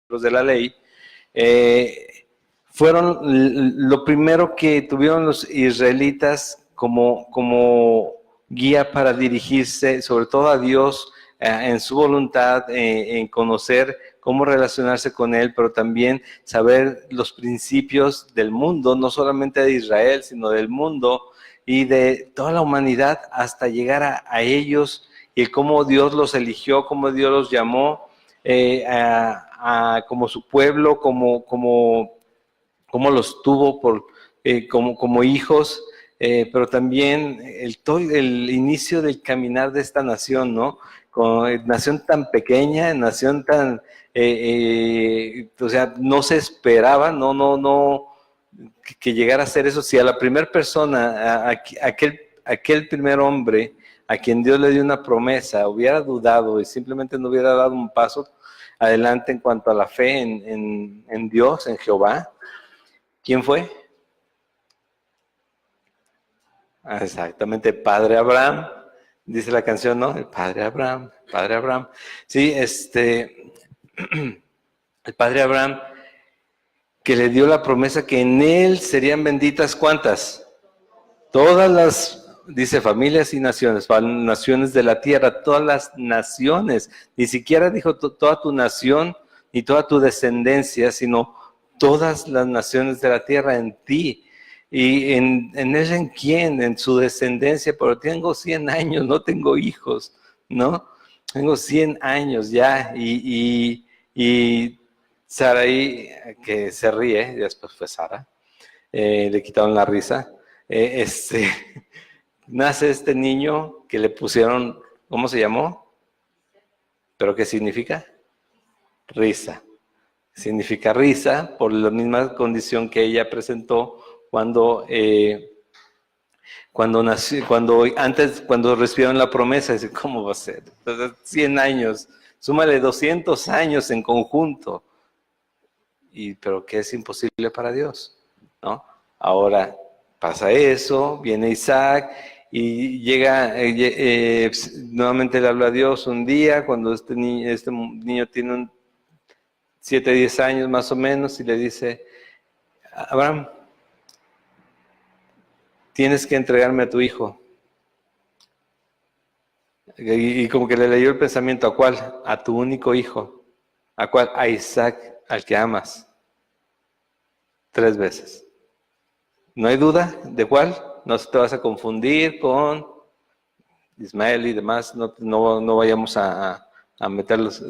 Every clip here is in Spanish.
de la ley, fueron lo primero que tuvieron los israelitas como guía para dirigirse, sobre todo a Dios, en su voluntad, en conocer cómo relacionarse con Él, pero también saber los principios del mundo, no solamente de Israel, sino del mundo y de toda la humanidad, hasta llegar a ellos y cómo Dios los eligió, cómo Dios los llamó como su pueblo, como los tuvo como hijos, pero también el inicio del caminar de esta nación, ¿no? Nación tan pequeña, nación tan, o sea, no se esperaba, no, que llegara a ser eso. Si a la primera persona, aquel primer hombre, a quien Dios le dio una promesa, hubiera dudado y simplemente no hubiera dado un paso adelante en cuanto a la fe en Dios, en Jehová, ¿quién fue? Exactamente, Padre Abraham, dice la canción, ¿no? El Padre Abraham, Padre Abraham. Sí, el Padre Abraham, que le dio la promesa que en él serían benditas, ¿cuántas? Todas las, dice, familias y naciones de la tierra, todas las naciones, ni siquiera dijo toda tu nación, ni toda tu descendencia, sino todas las naciones de la tierra en ti. ¿Y en él en quién? En su descendencia, pero tengo 100 años, no tengo hijos, ¿no? Tengo 100 años ya, y Sarai, que se ríe, después fue Sara, le quitaron la risa, nace este niño que le pusieron, ¿cómo se llamó? ¿Pero qué significa? Risa. Significa risa por la misma condición que ella presentó cuando nació, cuando recibieron la promesa. Dice, ¿cómo va a ser? Entonces, 100 años, súmale 200 años en conjunto. Pero ¿qué es imposible para Dios? ¿No? Ahora pasa eso, viene Isaac y llega, nuevamente le habla a Dios un día cuando este niño tiene 7, 10 años más o menos, y le dice, Abraham, tienes que entregarme a tu hijo. Y como que le leyó el pensamiento, ¿a cuál? A tu único hijo. ¿A cuál? A Isaac, al que amas. 3 veces. ¿No hay duda de cuál? No te vas a confundir con Ismael y demás, no vayamos a meterlos,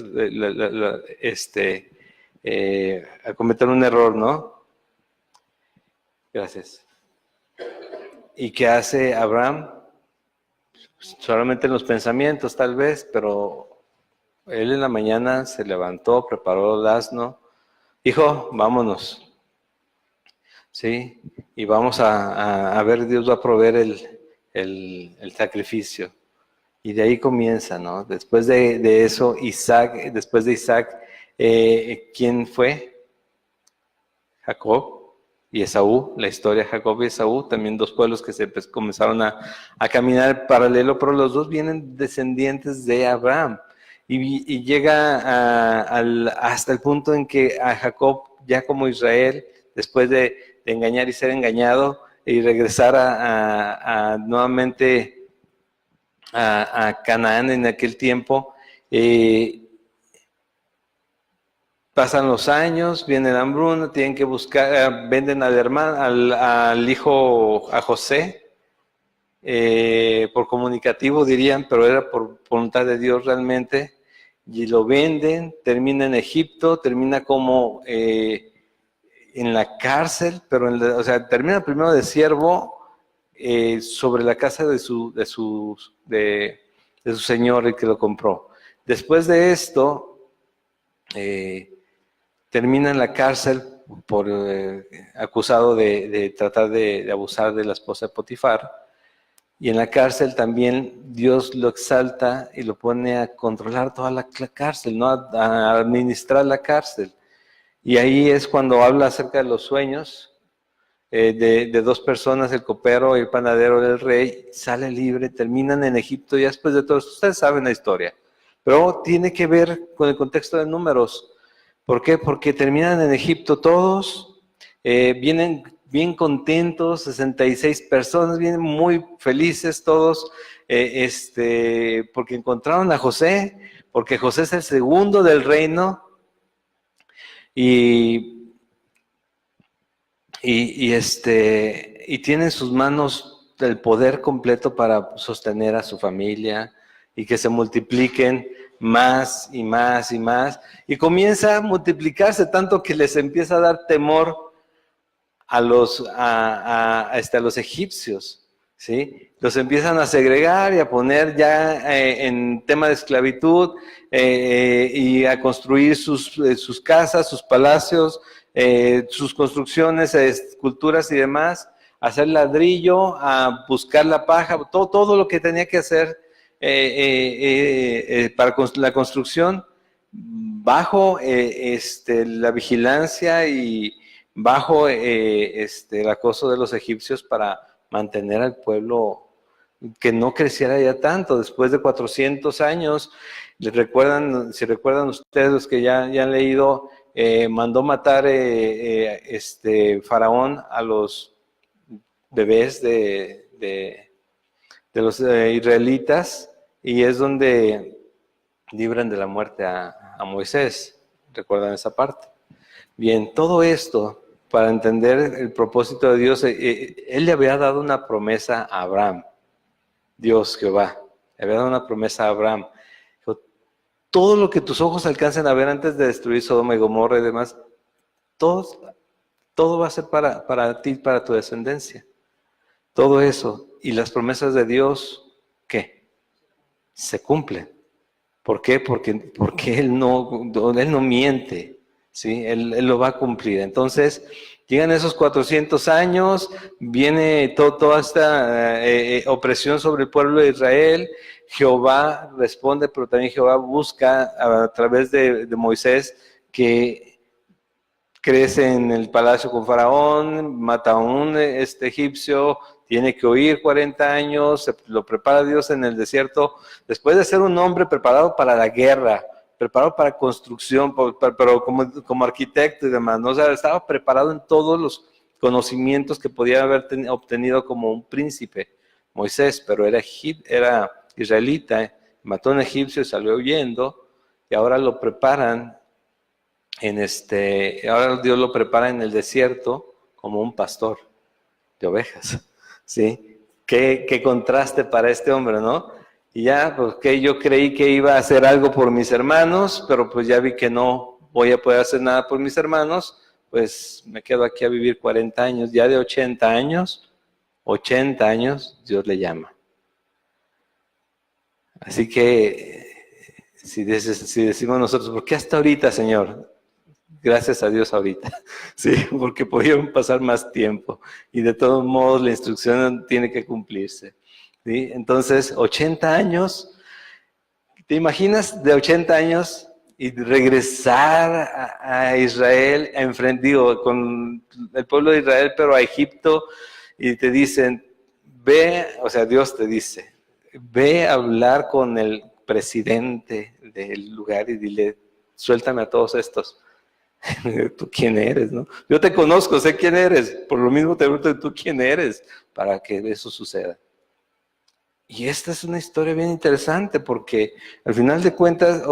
a cometer un error, ¿no? Gracias. ¿Y qué hace Abraham? Solamente en los pensamientos tal vez, pero él en la mañana se levantó, preparó el asno, hijo, vámonos. ¿Sí? Y vamos a ver, Dios va a proveer el sacrificio. Y de ahí comienza, ¿no? Después de eso, después de Isaac, ¿quién fue? Jacob y Esaú. La historia de Jacob y Esaú, también dos pueblos que comenzaron a caminar paralelo, pero los dos vienen descendientes de Abraham. Y llega hasta el punto en que a Jacob, ya como Israel, después de engañar y ser engañado, y regresar nuevamente a Canaán en aquel tiempo, pasan los años, viene la hambruna, tienen que buscar, venden al hermano, al hijo, a José, por comunicativo dirían, pero era por voluntad de Dios realmente, y lo venden, termina en Egipto, termina como en la cárcel, pero o sea, termina primero de siervo sobre la casa de su señor, el que lo compró. Después de esto, termina en la cárcel por acusado de tratar de abusar de la esposa de Potifar, y en la cárcel también Dios lo exalta y lo pone a controlar toda la cárcel, ¿no? A administrar la cárcel. Y ahí es cuando habla acerca de los sueños de dos personas, el copero y el panadero del rey, sale libre, terminan en Egipto, y después de todo esto, ustedes saben la historia, pero tiene que ver con el contexto de Números, ¿Por qué? Porque terminan en Egipto todos, vienen bien contentos, 66 personas, vienen muy felices todos, porque encontraron a José, porque José es el segundo del reino, y tiene en sus manos el poder completo para sostener a su familia y que se multipliquen más y más y más. Y comienza a multiplicarse tanto que les empieza a dar temor a los egipcios, ¿sí? Los empiezan a segregar y a poner ya en tema de esclavitud y a construir sus casas, sus palacios, sus construcciones, esculturas y demás, a hacer ladrillo, a buscar la paja, todo lo que tenía que hacer para la construcción, bajo la vigilancia y bajo el acoso de los egipcios para mantener al pueblo que no creciera ya tanto. Después de 400 años, si recuerdan ustedes los que ya han leído, mandó matar Faraón a los bebés de los israelitas, y es donde libran de la muerte a Moisés. ¿Recuerdan esa parte? Bien, todo esto para entender el propósito de Dios. Él le había dado una promesa a Abraham, Dios Jehová, le había dado una promesa a Abraham. Dijo, todo lo que tus ojos alcancen a ver antes de destruir Sodoma y Gomorra y demás, todo va a ser para ti, para tu descendencia. Todo eso. Y las promesas de Dios, ¿qué? Se cumplen. ¿Por qué? Porque Él no miente, ¿sí? Él lo va a cumplir. Entonces, llegan esos 400 años, viene toda esta opresión sobre el pueblo de Israel. Jehová responde, pero también Jehová busca a través de Moisés, que crece en el palacio con Faraón, mata a un egipcio, tiene que huir 40 años, lo prepara Dios en el desierto, después de ser un hombre preparado para la guerra, preparado para construcción, pero como arquitecto y demás, ¿no? O sea, estaba preparado en todos los conocimientos que podía haber obtenido como un príncipe, Moisés, pero era israelita, mató a un egipcio y salió huyendo, y ahora lo preparan ahora Dios lo prepara en el desierto como un pastor de ovejas, ¿sí? Qué contraste para este hombre, ¿no? Y ya, pues que yo creí que iba a hacer algo por mis hermanos, pero pues ya vi que no voy a poder hacer nada por mis hermanos, pues me quedo aquí a vivir 40 años, ya de 80 años, Dios le llama. Así que, si decimos nosotros, ¿por qué hasta ahorita, Señor? Gracias a Dios ahorita, sí, porque pudieron pasar más tiempo y de todos modos la instrucción tiene que cumplirse, ¿sí? Entonces, 80 años, ¿te imaginas de 80 años y regresar a Israel, con el pueblo de Israel, pero a Egipto, y te dicen, Dios te dice, ve a hablar con el presidente del lugar y dile, suéltame a todos estos. ¿Tú quién eres, no? Yo te conozco, sé quién eres, por lo mismo te pregunto, ¿tú quién eres? Para que eso suceda. Y esta es una historia bien interesante, porque al final de cuentas,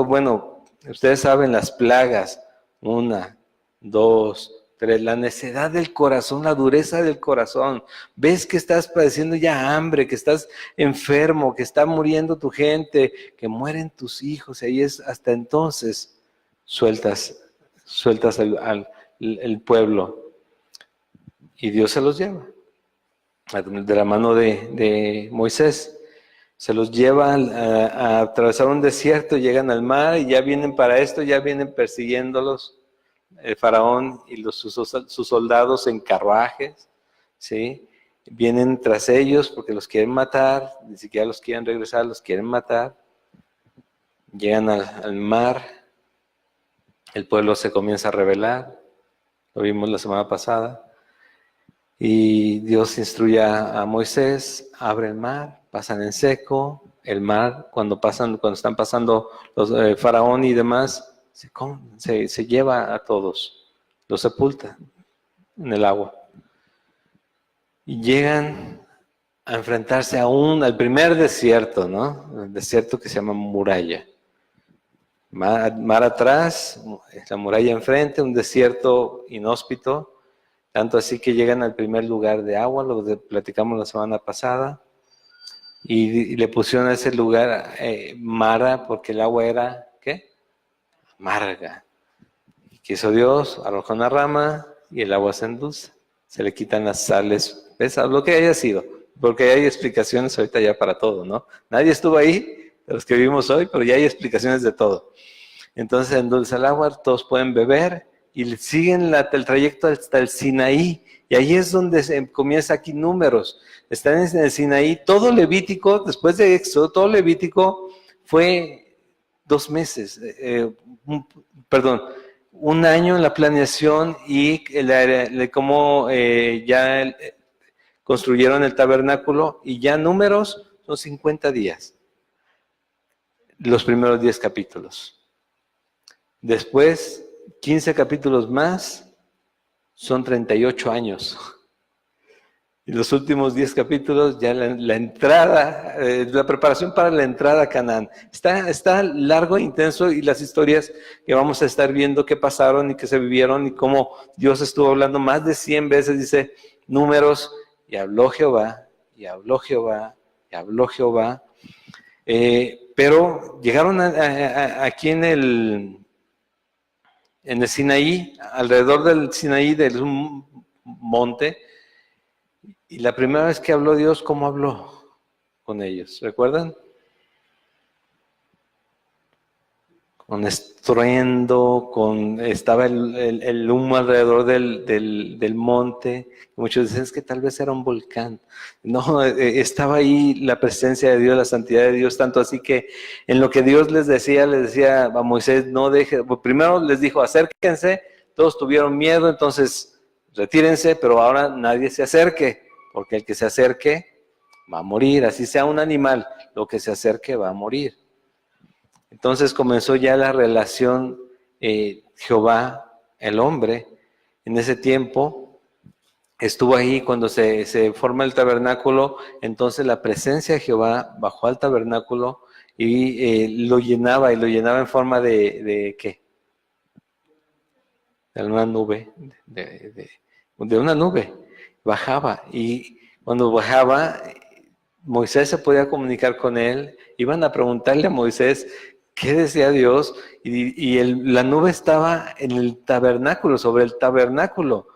ustedes saben las plagas, 1, 2, 3, la necedad del corazón, la dureza del corazón. Ves que estás padeciendo ya hambre, que estás enfermo, que está muriendo tu gente, que mueren tus hijos, y ahí es hasta entonces sueltas el pueblo, y Dios se los lleva de la mano de Moisés, se los lleva a atravesar un desierto, llegan al mar y ya vienen para esto, ya vienen persiguiéndolos el faraón y sus soldados en carruajes, ¿sí? Vienen tras ellos porque los quieren matar, ni siquiera los quieren regresar, los quieren matar. Llegan al mar, el pueblo se comienza a rebelar, lo vimos la semana pasada, y Dios instruye a Moisés, abre el mar, pasan en seco, el mar, cuando están pasando los faraón y demás, se lleva a todos, los sepulta en el agua. Y llegan a enfrentarse al primer desierto, ¿no? El desierto que se llama muralla. Mar atrás, la muralla enfrente, un desierto inhóspito, tanto así que llegan al primer lugar de agua, lo que platicamos la semana pasada, y le pusieron a ese lugar Mara, porque el agua era, ¿qué? Amarga. Y quiso Dios, arrojó una rama y el agua se endulza. Se le quitan las sales pesadas, lo que haya sido, porque hay explicaciones ahorita ya para todo, ¿no? Nadie estuvo ahí, de los que vivimos hoy, pero ya hay explicaciones de todo. Entonces endulza el agua, todos pueden beber y siguen el trayecto hasta el Sinaí. Y ahí es donde comienza aquí Números. Están en el Sinaí, todo Levítico, después de Éxodo, todo Levítico fue 2 meses, un año en la planeación y cómo ya construyeron el tabernáculo, y ya Números son 50 días, los primeros 10 capítulos. Después, 15 capítulos más, son 38 años. Y los últimos 10 capítulos, ya la entrada, la preparación para la entrada a Canaán. Está largo e intenso, y las historias que vamos a estar viendo que pasaron y que se vivieron y cómo Dios estuvo hablando más de 100 veces, dice Números, y habló Jehová, y habló Jehová, y habló Jehová. Pero llegaron aquí en el Sinaí, alrededor del Sinaí, de un monte. Y la primera vez que habló Dios, ¿cómo habló con ellos? ¿Recuerdan? Con estruendo, estaba el humo alrededor del monte. Muchos dicen, es que tal vez era un volcán. No, estaba ahí la presencia de Dios, la santidad de Dios, tanto así que en lo que Dios les decía a Moisés, no deje, primero les dijo, acérquense, todos tuvieron miedo, entonces retírense, pero ahora nadie se acerque, porque el que se acerque va a morir, así sea un animal, lo que se acerque va a morir. Entonces comenzó ya la relación Jehová, el hombre. En ese tiempo estuvo ahí cuando se forma el tabernáculo. Entonces la presencia de Jehová bajó al tabernáculo y lo llenaba en forma de ¿qué? De una nube, de una nube. Bajaba, y cuando bajaba, Moisés se podía comunicar con él. Iban a preguntarle a Moisés qué decía Dios, y la nube estaba en el tabernáculo, sobre el tabernáculo.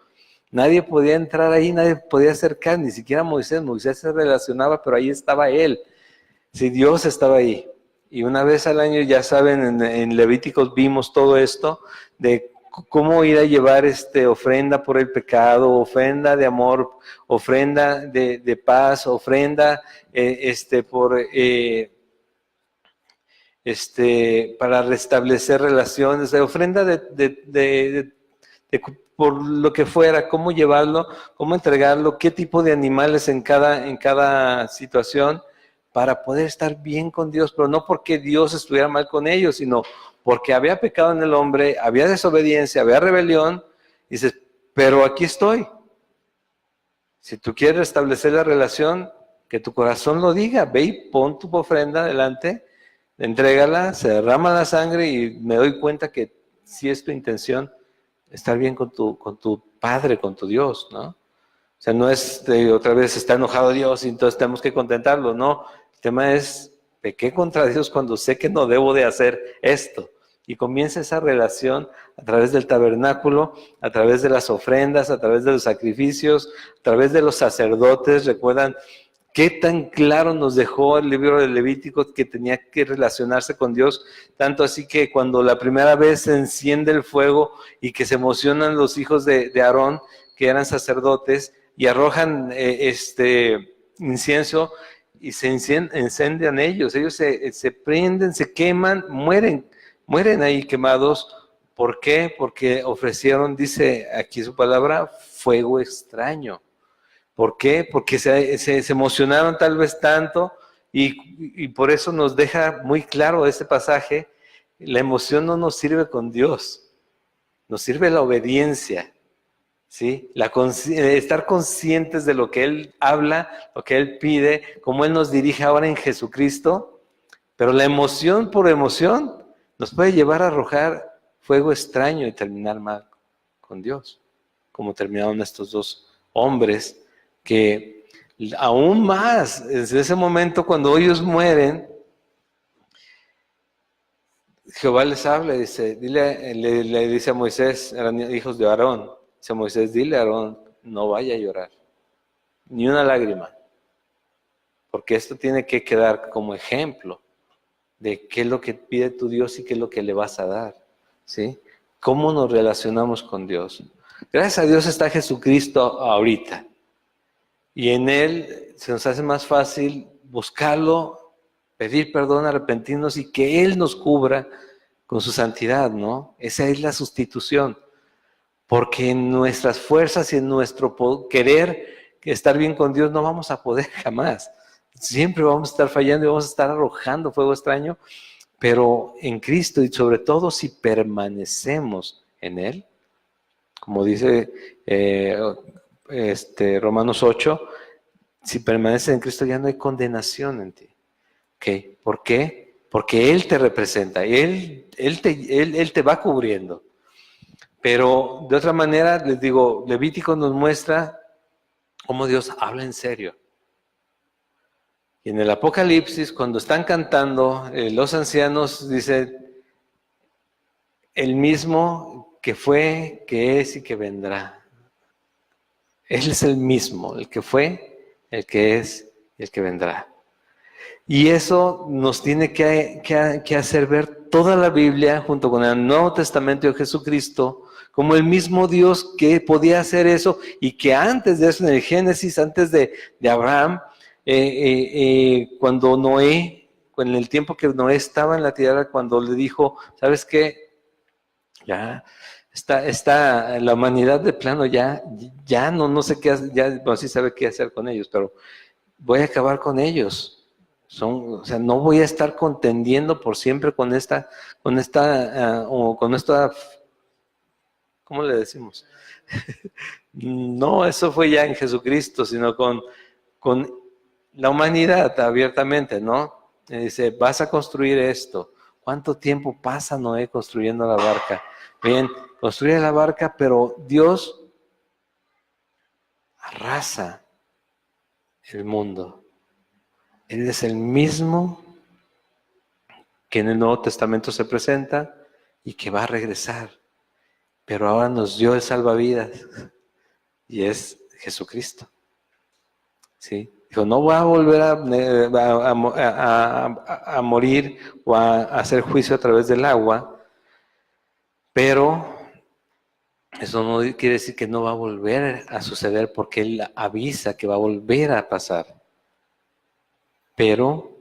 Nadie podía entrar ahí, nadie podía acercar, ni siquiera Moisés. Moisés se relacionaba, pero ahí estaba él. Si Dios estaba ahí. Y una vez al año, ya saben, en Levíticos vimos todo esto de cómo ir a llevar ofrenda por el pecado, ofrenda de amor, ofrenda de paz, ofrenda para restablecer relaciones, ofrenda por lo que fuera, cómo llevarlo, cómo entregarlo, qué tipo de animales en cada situación, para poder estar bien con Dios, pero no porque Dios estuviera mal con ellos, sino porque había pecado en el hombre, había desobediencia, había rebelión. Y dices, pero aquí estoy. Si tú quieres restablecer la relación, que tu corazón lo diga, ve y pon tu ofrenda delante, entrégala, se derrama la sangre, y me doy cuenta que sí es tu intención estar bien con tu Padre, con tu Dios, ¿no? O sea, no es otra vez está enojado Dios y entonces tenemos que contentarlo, no. El tema es, pequé contra Dios cuando sé que no debo de hacer esto. Y comienza esa relación a través del tabernáculo, a través de las ofrendas, a través de los sacrificios, a través de los sacerdotes. ¿Recuerdan qué tan claro nos dejó el libro de Levítico que tenía que relacionarse con Dios? Tanto así que cuando la primera vez se enciende el fuego y que se emocionan los hijos de Aarón, que eran sacerdotes, y arrojan incienso, y se incendian ellos se prenden, se queman, mueren ahí quemados. ¿Por qué? Porque ofrecieron, dice aquí su palabra, fuego extraño. ¿Por qué? Porque se emocionaron tal vez tanto, y por eso nos deja muy claro este pasaje, La emoción no nos sirve con Dios, nos sirve la obediencia, ¿sí? Estar conscientes de lo que Él habla, lo que Él pide, cómo Él nos dirige ahora en Jesucristo, pero la emoción por emoción nos puede llevar a arrojar fuego extraño y terminar mal con Dios, como terminaron estos dos hombres que aún más, desde ese momento cuando ellos mueren, Jehová les habla y dice, le dice a Moisés, eran hijos de Aarón, dice a Moisés, dile a Aarón, no vaya a llorar, ni una lágrima, porque esto tiene que quedar como ejemplo de qué es lo que pide tu Dios y qué es lo que le vas a dar, ¿sí? ¿Cómo nos relacionamos con Dios? Gracias a Dios está Jesucristo ahorita, y en Él se nos hace más fácil buscarlo, pedir perdón, arrepentirnos y que Él nos cubra con su santidad, ¿no? Esa es la sustitución. Porque en nuestras fuerzas y en nuestro querer estar bien con Dios no vamos a poder jamás. Siempre vamos a estar fallando y vamos a estar arrojando fuego extraño, pero en Cristo y sobre todo si permanecemos en Él, como dice Romanos 8, si permaneces en Cristo ya no hay condenación en ti. ¿Okay? ¿Por qué? Porque Él te representa, Él te va cubriendo. Pero de otra manera, les digo, Levítico nos muestra cómo Dios habla en serio. Y en el Apocalipsis, cuando están cantando, los ancianos dicen, el mismo que fue, que es y que vendrá. Él es el mismo, el que fue, el que es y el que vendrá. Y eso nos tiene que hacer ver toda la Biblia junto con el Nuevo Testamento de Jesucristo como el mismo Dios que podía hacer eso y que antes de eso, en el Génesis, antes de Abraham, cuando Noé, en el tiempo que Noé estaba en la tierra, cuando le dijo, ¿sabes qué? Ya está la humanidad de plano, ya no sé qué hacer, ya no sí sabe qué hacer con ellos, pero voy a acabar con ellos. O sea, no voy a estar contendiendo por siempre con esta, ¿cómo le decimos? No, eso fue ya en Jesucristo, sino con la humanidad abiertamente, ¿no? Y dice, vas a construir esto. ¿Cuánto tiempo pasa Noé construyendo la barca? Bien, construye la barca, pero Dios arrasa el mundo. Él es el mismo que en el Nuevo Testamento se presenta y que va a regresar. Pero ahora nos dio el salvavidas y es Jesucristo. ¿Sí? Dijo, no voy a volver a morir o a hacer juicio a través del agua, pero eso no quiere decir que no va a volver a suceder porque Él avisa que va a volver a pasar. Pero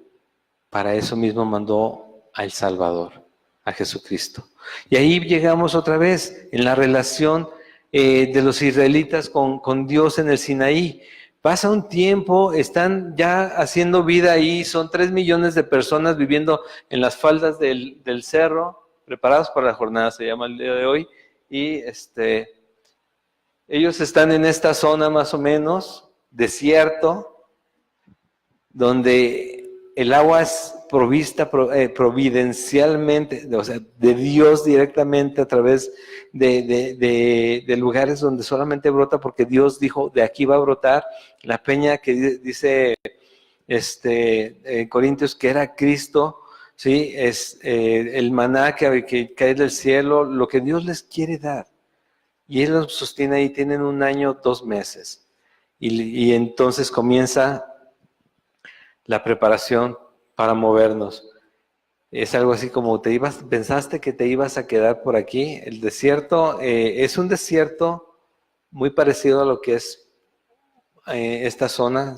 para eso mismo mandó al Salvador, a Jesucristo. Y ahí llegamos otra vez en la relación de los israelitas con Dios en el Sinaí. Pasa un tiempo, están ya haciendo vida ahí, son 3 millones de personas viviendo en las faldas del cerro, preparados para la jornada, se llama el día de hoy, y ellos están en esta zona más o menos, desierto, donde el agua es provista providencialmente, o sea, de Dios directamente a través de lugares donde solamente brota porque Dios dijo, de aquí va a brotar. La peña que dice Corintios que era Cristo, ¿sí? Es el maná que cae del cielo, lo que Dios les quiere dar. Y Él los sostiene ahí, tienen 1 año, 2 meses. Y entonces comienza la preparación para movernos. Es algo así como pensaste que te ibas a quedar por aquí. El desierto es un desierto muy parecido a lo que es esta zona,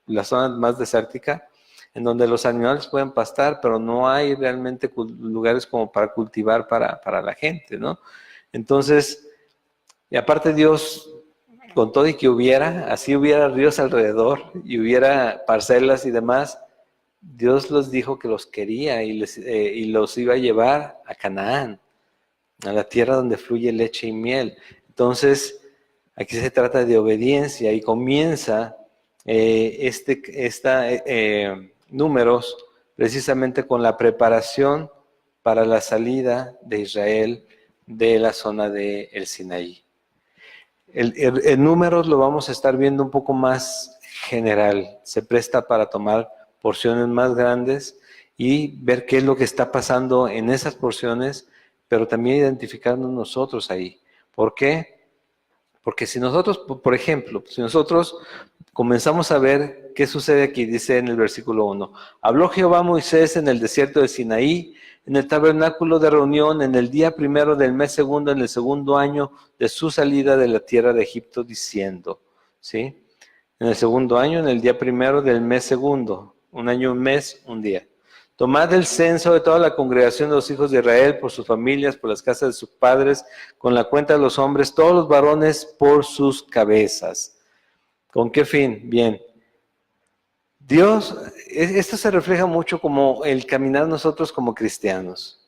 la zona más desértica, en donde los animales pueden pastar, pero no hay realmente lugares como para cultivar para la gente, ¿no? Entonces, y aparte Dios, con todo y que así hubiera ríos alrededor y hubiera parcelas y demás, Dios les dijo que los quería y los iba a llevar a Canaán, a la tierra donde fluye leche y miel. Entonces, aquí se trata de obediencia y comienza Números precisamente con la preparación para la salida de Israel de la zona del Sinaí. El Números lo vamos a estar viendo un poco más general, se presta para tomar porciones más grandes y ver qué es lo que está pasando en esas porciones, pero también identificarnos nosotros ahí. ¿Por qué? Porque si nosotros, por ejemplo, si nosotros comenzamos a ver qué sucede aquí, dice en el versículo 1, habló Jehová a Moisés en el desierto de Sinaí, en el tabernáculo de reunión, en el día primero del mes segundo, en el segundo año de su salida de la tierra de Egipto, diciendo, ¿sí? En el segundo año, en el día primero del mes segundo, un año, un mes, un día. Tomad el censo de toda la congregación de los hijos de Israel por sus familias, por las casas de sus padres, con la cuenta de los hombres, todos los varones por sus cabezas. ¿Con qué fin? Bien. Dios, esto se refleja mucho como el caminar nosotros como cristianos.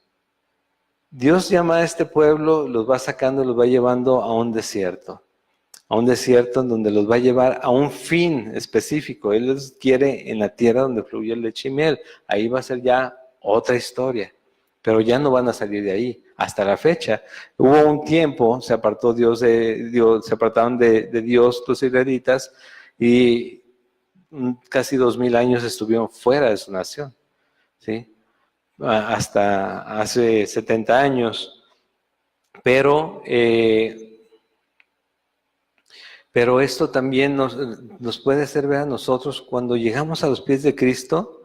Dios llama a este pueblo, los va sacando, los va llevando a un desierto en donde los va a llevar a un fin específico. Él los quiere en la tierra donde fluye leche y miel. Ahí va a ser ya otra historia, pero ya no van a salir de ahí. Hasta la fecha, hubo un tiempo, se apartaron de Dios los israelitas y casi 2000 años estuvieron fuera de su nación, ¿sí? Hasta hace 70 años. Pero esto también nos puede hacer ver a nosotros cuando llegamos a los pies de Cristo,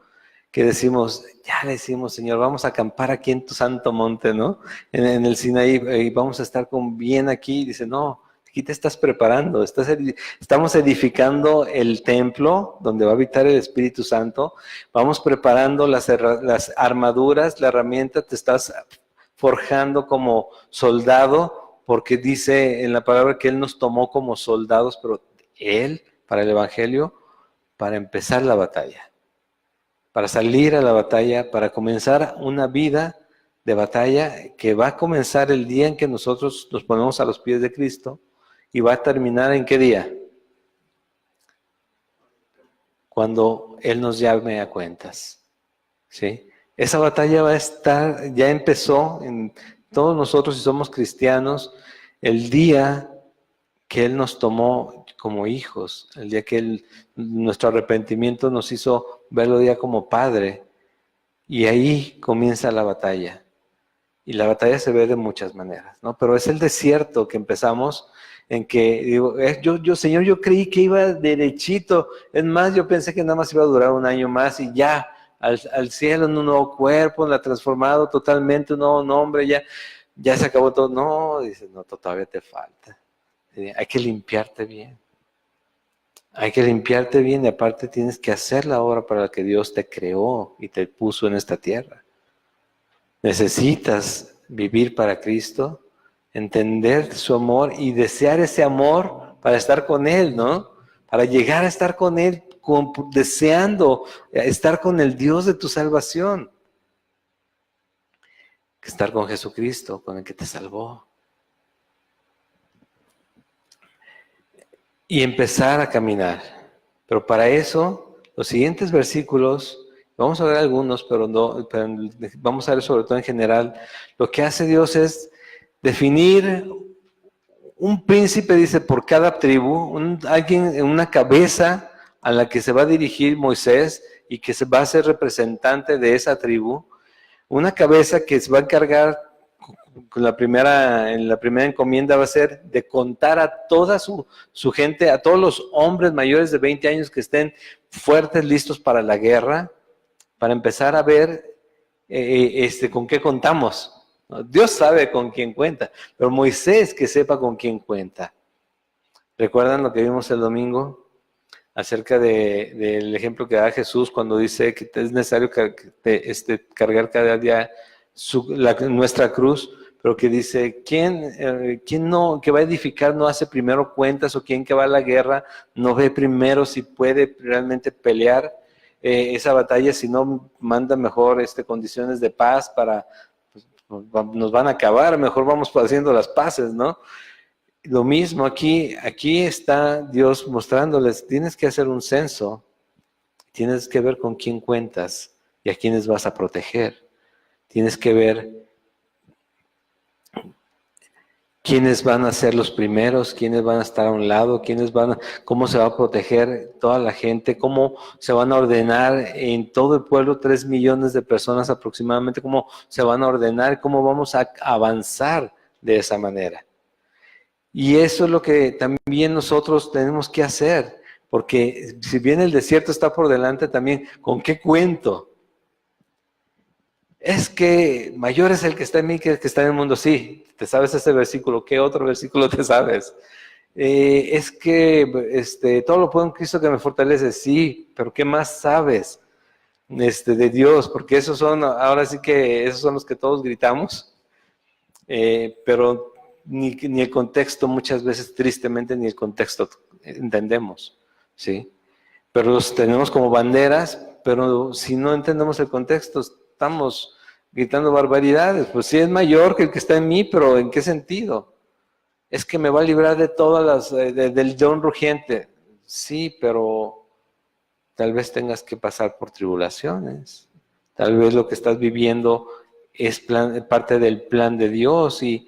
que decimos, ya le decimos, Señor, vamos a acampar aquí en tu santo monte, ¿no? En el Sinaí, y vamos a estar bien aquí. Y dice, no, aquí te estás preparando, estamos edificando el templo donde va a habitar el Espíritu Santo, vamos preparando las armaduras, la herramienta, te estás forjando como soldado, porque dice en la palabra que Él nos tomó como soldados, pero Él, para el Evangelio, para empezar la batalla, para salir a la batalla, para comenzar una vida de batalla que va a comenzar el día en que nosotros nos ponemos a los pies de Cristo y va a terminar ¿en qué día? Cuando Él nos llame a cuentas, ¿sí? Esa batalla va a estar, ya empezó en todos nosotros si somos cristianos, el día que Él nos tomó como hijos, el día que nuestro arrepentimiento nos hizo verlo ya como Padre, y ahí comienza la batalla. Y la batalla se ve de muchas maneras, ¿no? Pero es el desierto que empezamos en que, digo, Señor, yo creí que iba derechito, es más, yo pensé que nada más iba a durar un año más y ya, al cielo, en un nuevo cuerpo, la transformado totalmente, un nuevo nombre, ya se acabó todo. No, dice, no, todavía te falta. Hay que limpiarte bien. Hay que limpiarte bien y aparte tienes que hacer la obra para la que Dios te creó y te puso en esta tierra. Necesitas vivir para Cristo, entender su amor y desear ese amor para estar con Él, ¿no? Para llegar a estar con Él, deseando estar con el Dios de tu salvación. Estar con Jesucristo, con el que te salvó. Y empezar a caminar. Pero para eso, los siguientes versículos, vamos a ver algunos, pero vamos a ver sobre todo en general, lo que hace Dios es definir un príncipe, dice, por cada tribu, alguien, una cabeza a la que se va a dirigir Moisés y que se va a ser representante de esa tribu, una cabeza que se va a encargar en la primera encomienda va a ser de contar a toda su gente, a todos los hombres mayores de 20 años que estén fuertes, listos para la guerra, para empezar a ver con qué contamos. Dios sabe con quién cuenta, pero Moisés que sepa con quién cuenta. ¿Recuerdan lo que vimos el domingo? Acerca del ejemplo que da Jesús cuando dice que es necesario cargar cada día nuestra cruz, pero que dice, ¿quién que va a edificar no hace primero cuentas? ¿O quién que va a la guerra no ve primero si puede realmente pelear? esa batalla, si no manda mejor condiciones de paz para, pues, nos van a acabar, mejor vamos haciendo las paces, ¿no? Lo mismo aquí está Dios mostrándoles, tienes que hacer un censo, tienes que ver con quién cuentas y a quiénes vas a proteger. Tienes que ver quiénes van a ser los primeros, quiénes van a estar a un lado, cómo se va a proteger toda la gente, cómo se van a ordenar en todo el pueblo, 3 millones de personas aproximadamente, cómo se van a ordenar, cómo vamos a avanzar de esa manera. Y eso es lo que también nosotros tenemos que hacer, porque si bien el desierto está por delante también, ¿con qué cuento? Es que mayor es el que está en mí que el que está en el mundo. Sí, te sabes ese versículo. ¿Qué otro versículo te sabes? Es que todo lo puedo en Cristo que me fortalece. Sí, pero ¿qué más sabes de Dios? Porque ahora sí que esos son los que todos gritamos, pero ni el contexto muchas veces, tristemente, ni el contexto entendemos, ¿sí? Pero los tenemos como banderas, pero si no entendemos el contexto, estamos gritando barbaridades. Pues sí es mayor que el que está en mí, pero ¿en qué sentido? Es que me va a librar de todas del león rugiente. Sí, pero tal vez tengas que pasar por tribulaciones. Tal vez lo que estás viviendo es parte del plan de Dios y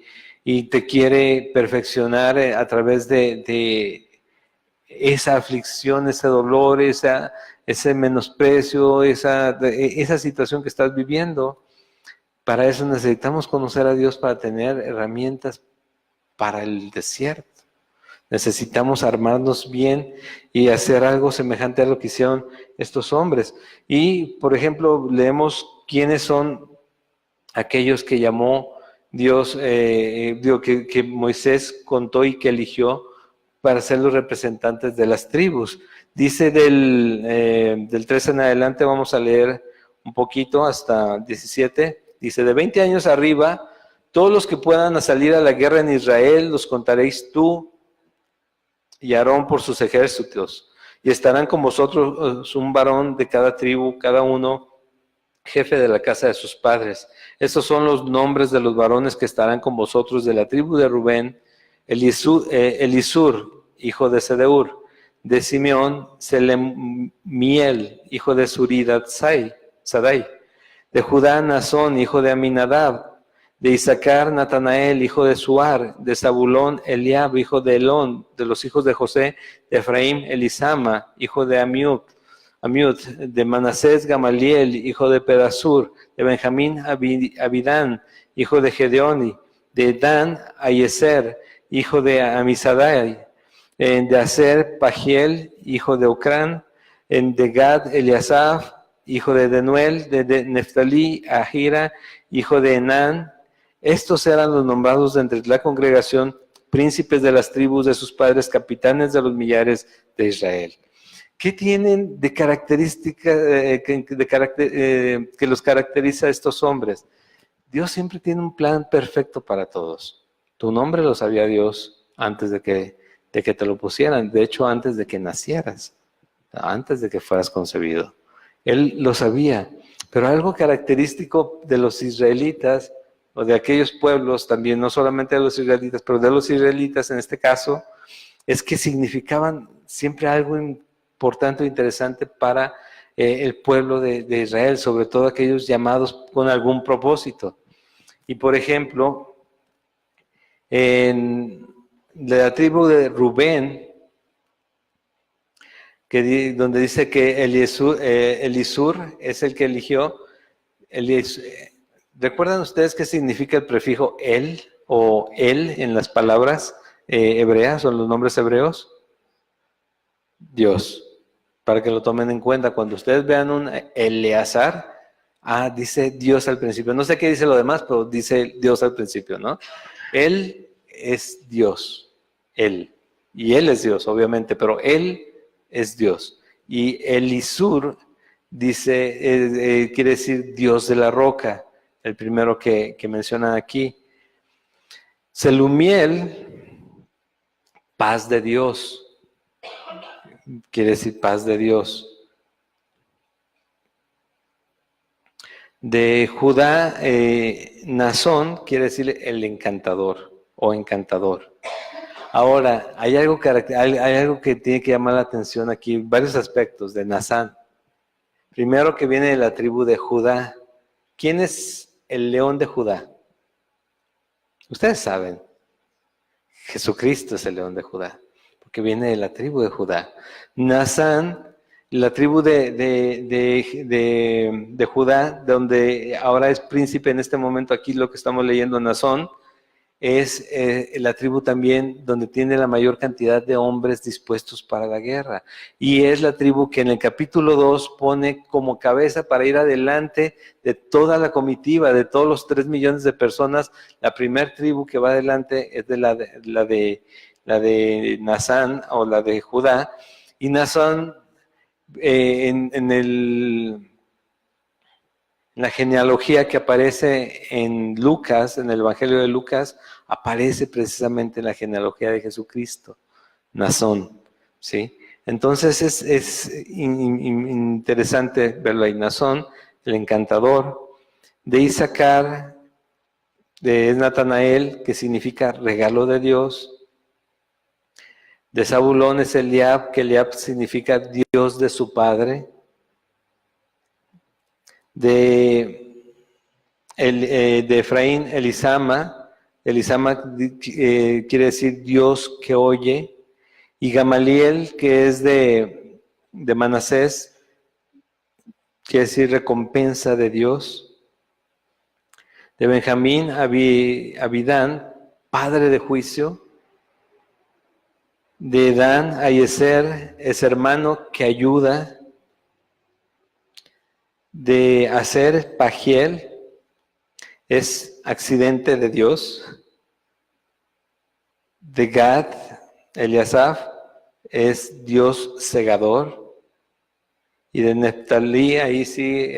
te quiere perfeccionar a través de esa aflicción, ese dolor, ese menosprecio, esa situación que estás viviendo. Para eso necesitamos conocer a Dios para tener herramientas para el desierto. Necesitamos armarnos bien y hacer algo semejante a lo que hicieron estos hombres. Y, por ejemplo, leemos quiénes son aquellos que llamó Dios, que Moisés contó y que eligió para ser los representantes de las tribus. Dice del 13 en adelante, vamos a leer un poquito hasta 17. Dice, de 20 años arriba, todos los que puedan salir a la guerra en Israel, los contaréis tú y Aarón por sus ejércitos. Y estarán con vosotros un varón de cada tribu, cada uno jefe de la casa de sus padres. Estos son los nombres de los varones que estarán con vosotros de la tribu de Rubén: Elisur, hijo de Sedeur; de Simeón, Selemiel, hijo de Sadai; de Judá, Nazón, hijo de Aminadab; de Isaacar, Natanael, hijo de Suar; de Zabulón, Eliab, hijo de Elón; de los hijos de José; de Efraín, Elisama, hijo de Amiud; de Manasés, Gamaliel, hijo de Pedasur; de Benjamín, Abidán, hijo de Gedeoni; de Dan, Ayeser, hijo de Amisadai; de Aser, Pagiel, hijo de Ocrán; de Gad, Eliasaf, hijo de Denuel; de Neftalí, Ahira, hijo de Enán. Estos eran los nombrados de entre la congregación, príncipes de las tribus de sus padres, capitanes de los millares de Israel. ¿Qué tienen de característica que los caracteriza a estos hombres? Dios siempre tiene un plan perfecto para todos. Tu nombre lo sabía Dios antes de que te lo pusieran, de hecho antes de que nacieras, antes de que fueras concebido. Él lo sabía, pero algo característico de los israelitas o de aquellos pueblos también, no solamente de los israelitas, pero de los israelitas en este caso, es que significaban siempre algo importante o interesante para el pueblo de Israel, sobre todo aquellos llamados con algún propósito. Y por ejemplo, en la tribu de Rubén, donde dice que Elisur es el que eligió, ¿recuerdan ustedes qué significa el prefijo el o el en las palabras hebreas o en los nombres hebreos? Dios. Para que lo tomen en cuenta, cuando ustedes vean un Eleazar, dice Dios al principio. No sé qué dice lo demás, pero dice Dios al principio, ¿no? Él es Dios, Él. Y Él es Dios, obviamente, pero Él es Dios. Y Elisur dice, quiere decir Dios de la roca, el primero que mencionan aquí. Selumiel, paz de Dios, quiere decir paz de Dios. De Judá, Nazón quiere decir el encantador o encantador. Ahora, hay algo que tiene que llamar la atención aquí, varios aspectos de Nazán. Primero, que viene de la tribu de Judá. ¿Quién es el león de Judá? Ustedes saben, Jesucristo es el león de Judá, porque viene de la tribu de Judá. Nazán, la tribu de Judá, donde ahora es príncipe en este momento, aquí lo que estamos leyendo, Nazón, es la tribu también donde tiene la mayor cantidad de hombres dispuestos para la guerra. Y es la tribu que en el capítulo 2 pone como cabeza para ir adelante de toda la comitiva, de todos los 3 millones de personas. La primer tribu que va adelante es la de Nazán o la de Judá. Y Nazán, en la genealogía que aparece en Lucas, en el Evangelio de Lucas, aparece precisamente la genealogía de Jesucristo, Nazón, ¿sí? Entonces es interesante verlo ahí. Nazón, el encantador. De Isaacar, es Natanael, que significa regalo de Dios. De Zabulón es Eliab, que Eliab significa Dios de su padre. De Efraín, Elisama quiere decir Dios que oye. Y Gamaliel, que es de Manasés, quiere decir recompensa de Dios. De Benjamín, Abidán, padre de juicio. De Dan, Ayeser, es hermano que ayuda. De Aser, Pagiel, es accidente de Dios. De Gad, Eliasaf, es Dios segador. Y de Neftalí, ahí sí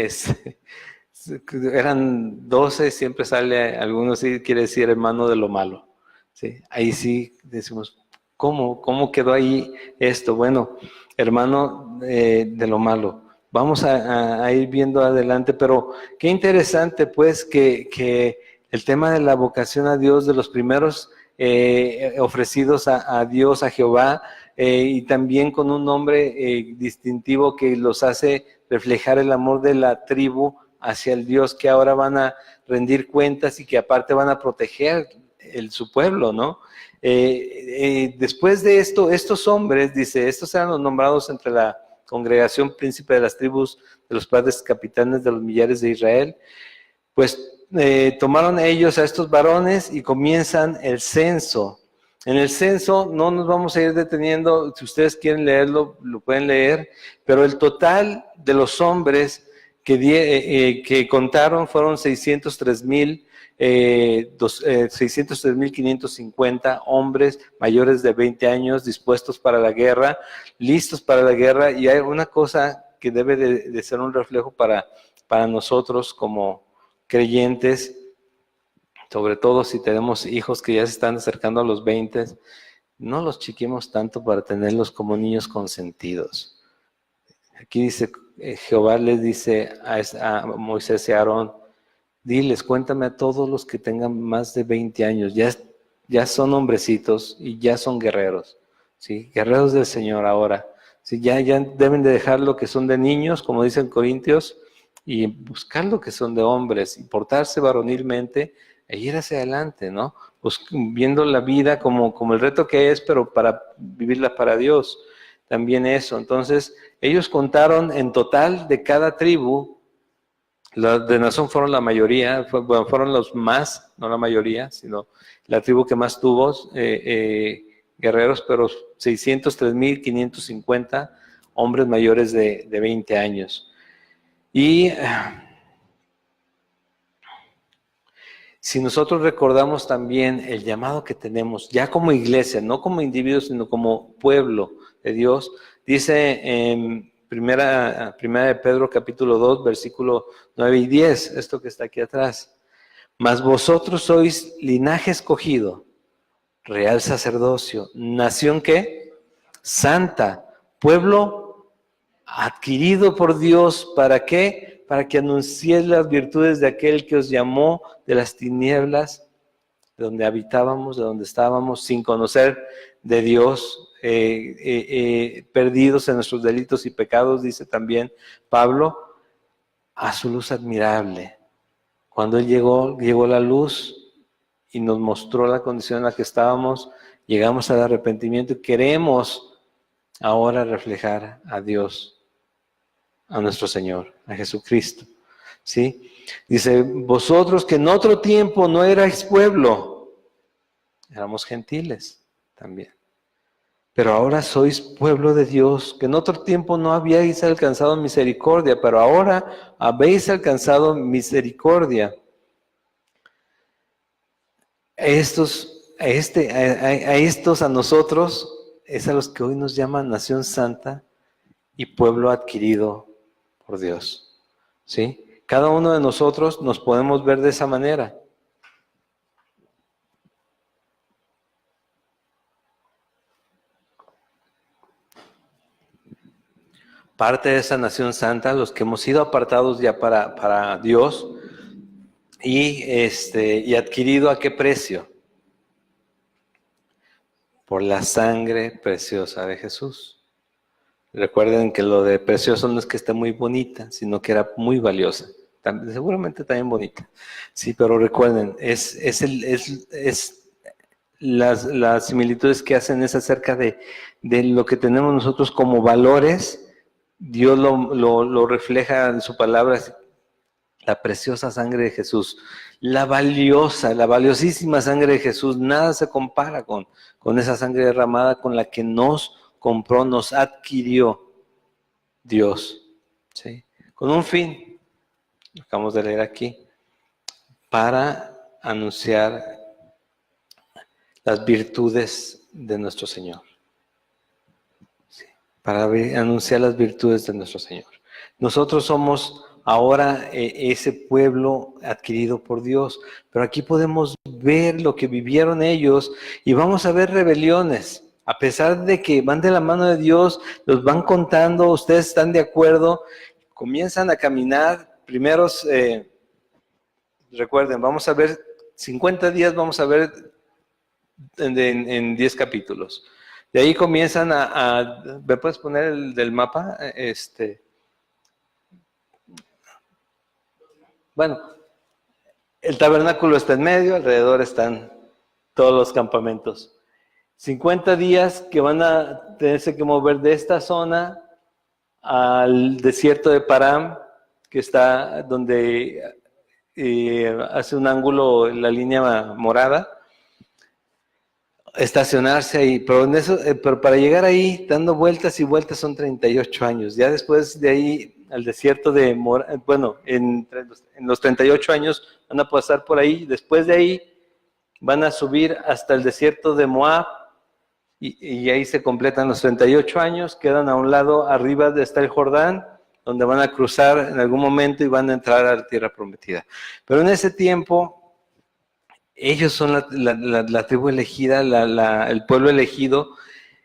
eran 12, siempre sale algunos, sí quiere decir hermano de lo malo. ¿Sí? Ahí sí decimos, ¿cómo quedó ahí esto? Bueno, hermano de lo malo. Vamos a ir viendo adelante, pero qué interesante pues que el tema de la vocación a Dios, de los primeros ofrecidos a Dios, a Jehová, y también con un nombre distintivo que los hace reflejar el amor de la tribu hacia el Dios que ahora van a rendir cuentas y que aparte van a proteger su pueblo, ¿no? Después de esto, estos hombres, dice, estos eran los nombrados entre la congregación príncipe de las tribus de los padres capitanes de los millares de Israel, pues tomaron ellos a estos varones y comienzan el censo. En el censo no nos vamos a ir deteniendo, si ustedes quieren leerlo, lo pueden leer, pero el total de los hombres que contaron fueron 603.550 hombres mayores de 20 años dispuestos para la guerra, listos para la guerra. Y hay una cosa que debe de ser un reflejo para nosotros como creyentes, sobre todo si tenemos hijos que ya se están acercando a los 20, no los chiquemos tanto para tenerlos como niños consentidos. Aquí dice, Jehová les dice a Moisés y a Aarón, diles, cuéntame a todos los que tengan más de 20 años, ya son hombrecitos y ya son guerreros, ¿sí? Guerreros del Señor ahora, ¿sí? Ya deben de dejar lo que son de niños, como dicen Corintios, y buscar lo que son de hombres, y portarse varonilmente e ir hacia adelante, ¿no? Pues viendo la vida como el reto que es, pero para vivirla para Dios, también eso. Entonces, ellos contaron en total de cada tribu, las de Nazón fueron la mayoría, fueron los más, no la mayoría, sino la tribu que más tuvo guerreros, pero 603.550 hombres mayores de 20 años. Y si nosotros recordamos también el llamado que tenemos, ya como iglesia, no como individuos, sino como pueblo de Dios, dice en primera de Pedro capítulo 2, versículo 9 y 10, esto que está aquí atrás. Mas vosotros sois linaje escogido, real sacerdocio, nación ¿qué? Santa, pueblo adquirido por Dios, ¿para qué? para que anunciéis las virtudes de aquel que os llamó de las tinieblas, de donde habitábamos, de donde estábamos, sin conocer de Dios, perdidos en nuestros delitos y pecados, dice también Pablo, a su luz admirable. Cuando Él llegó la luz y nos mostró la condición en la que estábamos, llegamos al arrepentimiento y queremos ahora reflejar a Dios, a nuestro Señor, a Jesucristo. ¿Sí? Dice, vosotros que en otro tiempo no erais pueblo, éramos gentiles también. Pero ahora sois pueblo de Dios, que en otro tiempo no habíais alcanzado misericordia, pero ahora habéis alcanzado misericordia. A nosotros, es a los que hoy nos llaman nación santa y pueblo adquirido por Dios. ¿Sí? Cada uno de nosotros nos podemos ver de esa manera. Parte de esa nación santa, los que hemos sido apartados ya para Dios y adquirido ¿a qué precio? Por la sangre preciosa de Jesús. Recuerden que lo de precioso no es que esté muy bonita, sino que era muy valiosa. Seguramente también bonita. Sí, pero recuerden, las similitudes que hacen es acerca de lo que tenemos nosotros como valores. Dios lo refleja en su palabra, la preciosa sangre de Jesús, la valiosísima sangre de Jesús. Nada se compara con esa sangre derramada con la que nos compró, nos adquirió Dios, ¿sí? Con un fin, lo acabamos de leer aquí, para anunciar las virtudes de nuestro Señor. ¿Sí? Para anunciar las virtudes de nuestro Señor. Nosotros somos ahora ese pueblo adquirido por Dios, pero aquí podemos ver lo que vivieron ellos y vamos a ver rebeliones. A pesar de que van de la mano de Dios, los van contando, ustedes están de acuerdo, comienzan a caminar. Primeros, recuerden, vamos a ver 50 días, vamos a ver en 10 capítulos. De ahí comienzan ¿me puedes poner el del mapa? Bueno, el tabernáculo está en medio, alrededor están todos los campamentos. 50 días que van a tenerse que mover de esta zona al desierto de Param, que está donde hace un ángulo en la línea morada. Estacionarse ahí, pero para llegar ahí, dando vueltas y vueltas, son 38 años. Ya después de ahí, al desierto de en los 38 años van a pasar por ahí. Después de ahí, van a subir hasta el desierto de Moab y ahí se completan los 38 años. Quedan a un lado, arriba está el Jordán, donde van a cruzar en algún momento y van a entrar a la tierra prometida. Pero en ese tiempo, ellos son la tribu elegida, el pueblo elegido,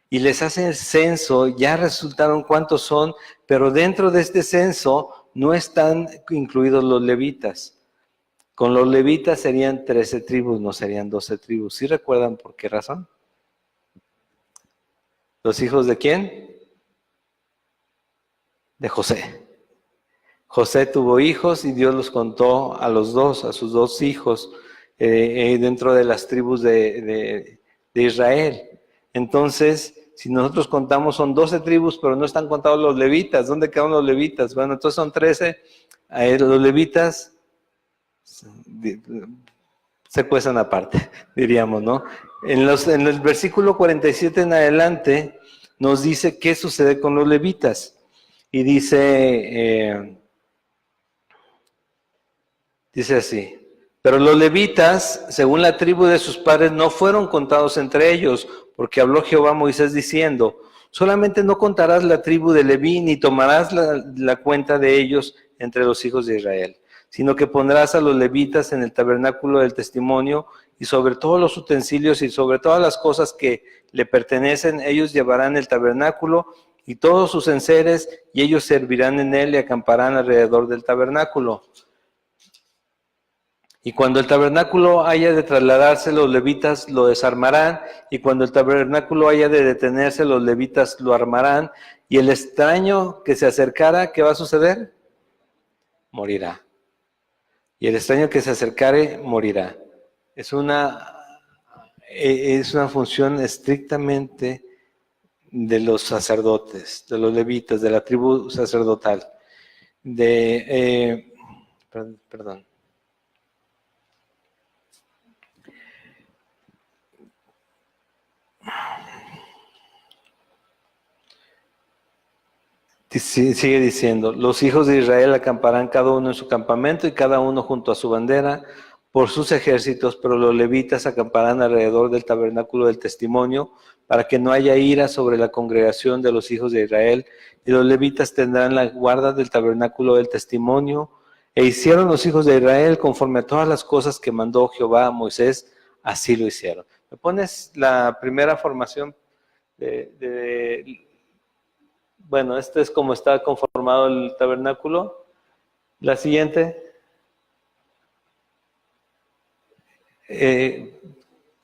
y les hacen el censo. Ya resultaron cuántos son, pero dentro de este censo no están incluidos los levitas. Con los levitas serían 13 tribus, no serían 12 tribus. ¿Sí recuerdan por qué razón? ¿Los hijos de quién? De José. José tuvo hijos y Dios los contó a sus dos hijos, dentro de las tribus de Israel. Entonces, si nosotros contamos, son 12 tribus, pero no están contados los levitas. ¿Dónde quedan los levitas? Bueno, entonces son 13. Los levitas se cuestan aparte, diríamos, ¿no? En el versículo 47 en adelante nos dice qué sucede con los levitas. Y dice así: pero los levitas, según la tribu de sus padres, no fueron contados entre ellos, porque habló Jehová a Moisés diciendo: solamente no contarás la tribu de Leví, ni tomarás la cuenta de ellos entre los hijos de Israel, sino que pondrás a los levitas en el tabernáculo del testimonio, y sobre todos los utensilios y sobre todas las cosas que le pertenecen, ellos llevarán el tabernáculo y todos sus enseres, y ellos servirán en él y acamparán alrededor del tabernáculo. Y cuando el tabernáculo haya de trasladarse, los levitas lo desarmarán, y cuando el tabernáculo haya de detenerse, los levitas lo armarán, y el extraño que se acercara, ¿qué va a suceder? Morirá. Y el extraño que se acercare, morirá. Es una función estrictamente de los sacerdotes, de los levitas, de la tribu sacerdotal. Perdón. Sigue diciendo, los hijos de Israel acamparán cada uno en su campamento y cada uno junto a su bandera por sus ejércitos, pero los levitas acamparán alrededor del tabernáculo del testimonio para que no haya ira sobre la congregación de los hijos de Israel, y los levitas tendrán la guarda del tabernáculo del testimonio. E hicieron los hijos de Israel conforme a todas las cosas que mandó Jehová a Moisés, así lo hicieron. ¿Me pones la primera formación bueno, este es como está conformado el tabernáculo. La siguiente.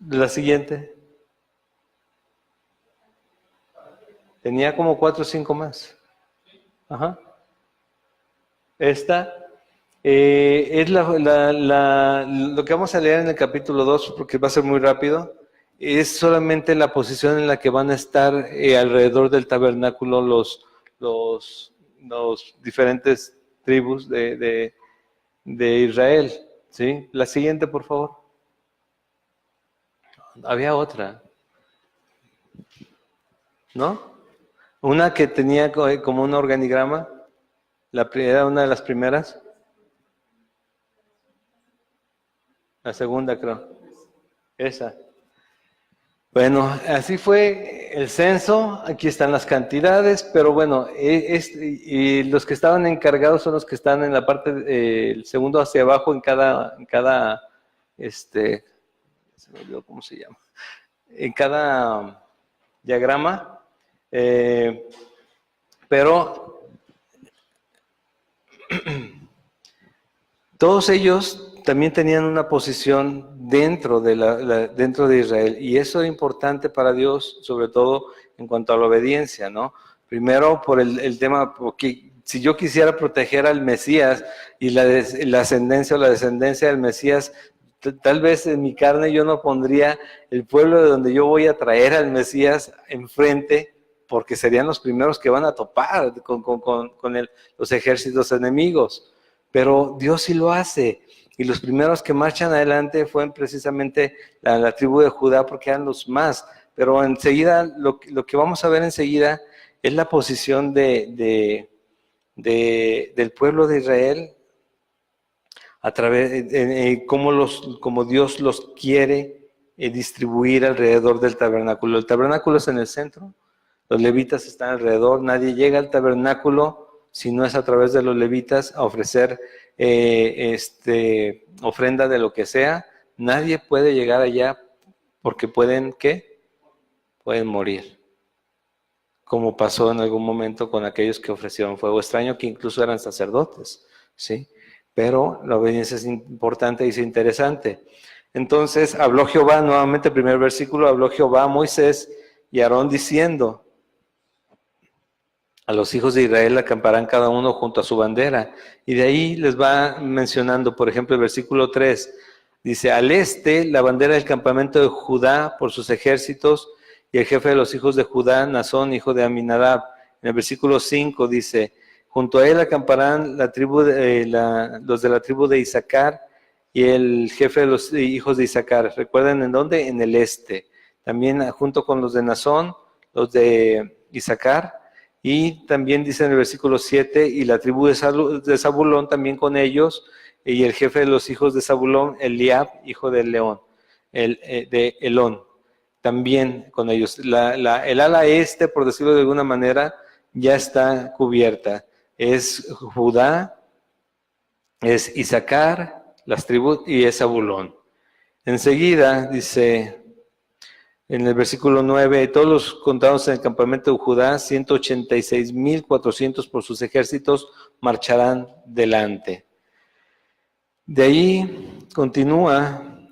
La siguiente. Tenía como 4 o 5 más. Ajá. Esta es lo que vamos a leer en el capítulo 2, porque va a ser muy rápido. Es solamente la posición en la que van a estar alrededor del tabernáculo los diferentes tribus de Israel. ¿Sí? La siguiente, por favor. Había otra, ¿no? Una que tenía como un organigrama. Era una de las primeras. La segunda, creo. Esa. Bueno, así fue el censo, aquí están las cantidades, pero bueno, y los que estaban encargados son los que están en la parte, el segundo hacia abajo en cada se me olvidó cómo se llama, en cada diagrama, pero todos ellos también tenían una posición dentro de Israel, y eso es importante para Dios, sobre todo en cuanto a la obediencia, ¿no? Primero por el tema, porque si yo quisiera proteger al Mesías y la ascendencia o la descendencia del Mesías, tal vez en mi carne yo no pondría el pueblo de donde yo voy a traer al Mesías enfrente, porque serían los primeros que van a topar con los ejércitos enemigos. Pero Dios sí lo hace. Y los primeros que marchan adelante fueron precisamente la tribu de Judá, porque eran los más. Pero enseguida, lo que vamos a ver enseguida es la posición del pueblo de Israel a través cómo Dios los quiere distribuir alrededor del tabernáculo. El tabernáculo es en el centro, los levitas están alrededor, nadie llega al tabernáculo si no es a través de los levitas a ofrecer ofrenda de lo que sea. Nadie puede llegar allá porque pueden, ¿qué? Pueden morir. Como pasó en algún momento con aquellos que ofrecieron fuego extraño, que incluso eran sacerdotes, ¿sí? Pero la obediencia es importante y es interesante. Entonces habló Jehová, nuevamente primer versículo, habló Jehová a Moisés y a Aarón diciendo: a los hijos de Israel acamparán cada uno junto a su bandera. Y de ahí les va mencionando, por ejemplo, el versículo 3. Dice, al este, la bandera del campamento de Judá por sus ejércitos, y el jefe de los hijos de Judá, Nazón, hijo de Aminadab. En el versículo 5 dice, junto a él acamparán los de la tribu de Isaacar, y el jefe de los hijos de Isaacar. ¿Recuerdan en dónde? En el este. También junto con los de Nazón, los de Isaacar. Y también dice en el versículo 7, y la tribu de Zabulón también con ellos, y el jefe de los hijos de Zabulón, Eliab, hijo de León, de Elón, también con ellos. El ala este, por decirlo de alguna manera, ya está cubierta. Es Judá, es Isaacar, las tribus, y es Zabulón. Enseguida dice, En el versículo 9, todos los contados en el campamento de Judá, 186,400 por sus ejércitos, marcharán delante. De ahí continúa,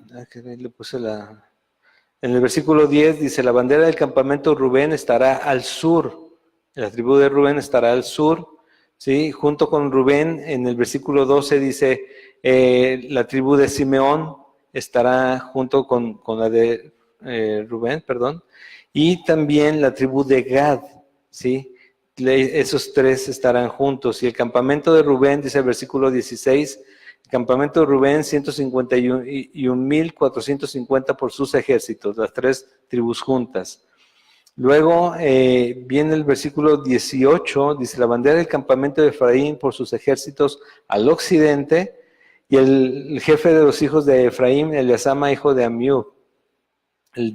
en el versículo 10 dice, la bandera del campamento de Rubén estará al sur, la tribu de Rubén estará al sur, ¿sí? Junto con Rubén, en el versículo 12 dice, la tribu de Simeón estará junto con la de Rubén, perdón, y también la tribu de Gad, ¿sí? Esos tres estarán juntos. Y el campamento de Rubén, dice el versículo 16, el campamento de Rubén, 151,450 por sus ejércitos, las tres tribus juntas. Luego viene el versículo 18, dice, la bandera del campamento de Efraín por sus ejércitos al occidente, y el jefe de los hijos de Efraín, Eliasama, hijo de Amiú. El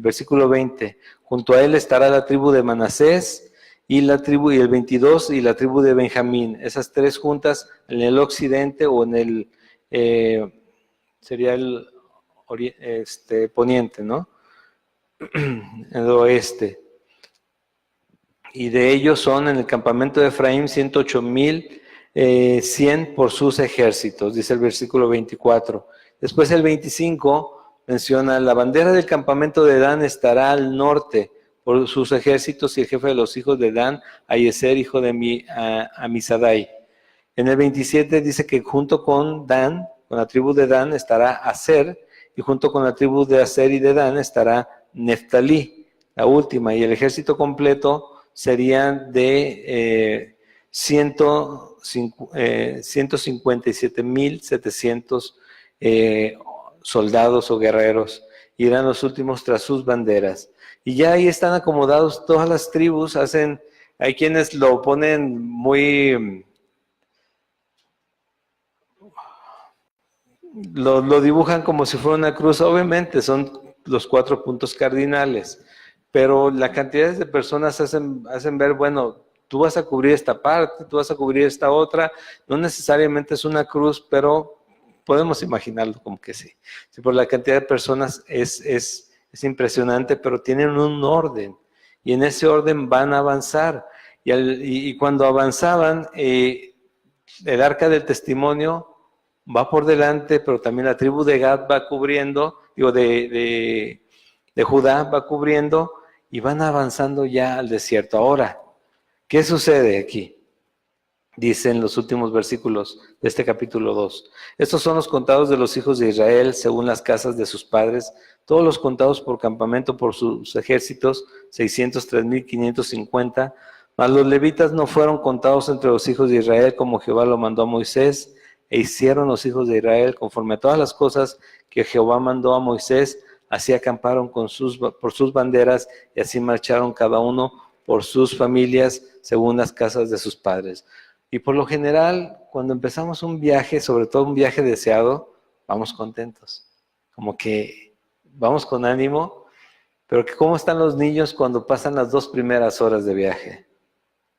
versículo 20, junto a él estará la tribu de Manasés, y el 22, y la tribu de Benjamín. Esas tres juntas en el occidente o en el, sería el poniente, ¿no? El oeste. Y de ellos son en el campamento de Efraín 108,100 por sus ejércitos, dice el versículo 24. Después el 25 menciona, la bandera del campamento de Dan estará al norte por sus ejércitos, y el jefe de los hijos de Dan, Aiezer, hijo de Amisadai. En el 27 dice que junto con Dan, con la tribu de Dan, estará Aser, y junto con la tribu de Aser y de Dan estará Neftalí, la última, y el ejército completo sería de 157,700 soldados o guerreros, y eran los últimos tras sus banderas. Y ya ahí están acomodados todas las tribus, hay quienes lo ponen muy, lo dibujan como si fuera una cruz. Obviamente son los 4 puntos cardinales, pero la cantidad de personas hacen ver, bueno, tú vas a cubrir esta parte, tú vas a cubrir esta otra, no necesariamente es una cruz, pero podemos imaginarlo como que sí. Sí, por la cantidad de personas es impresionante, pero tienen un orden, y en ese orden van a avanzar, y cuando avanzaban, el arca del testimonio va por delante, pero también la tribu de Gad va cubriendo, de Judá va cubriendo, y van avanzando ya al desierto. Ahora, ¿qué sucede aquí? Dicen los últimos versículos de este capítulo 2. Estos son los contados de los hijos de Israel según las casas de sus padres, todos los contados por campamento por sus ejércitos, 603,550. Mas los levitas no fueron contados entre los hijos de Israel como Jehová lo mandó a Moisés, e hicieron los hijos de Israel conforme a todas las cosas que Jehová mandó a Moisés. Así acamparon por sus banderas, y así marcharon cada uno por sus familias según las casas de sus padres. Y por lo general, cuando empezamos un viaje, sobre todo un viaje deseado, vamos contentos, como que vamos con ánimo, pero ¿cómo están los niños cuando pasan las 2 primeras horas de viaje?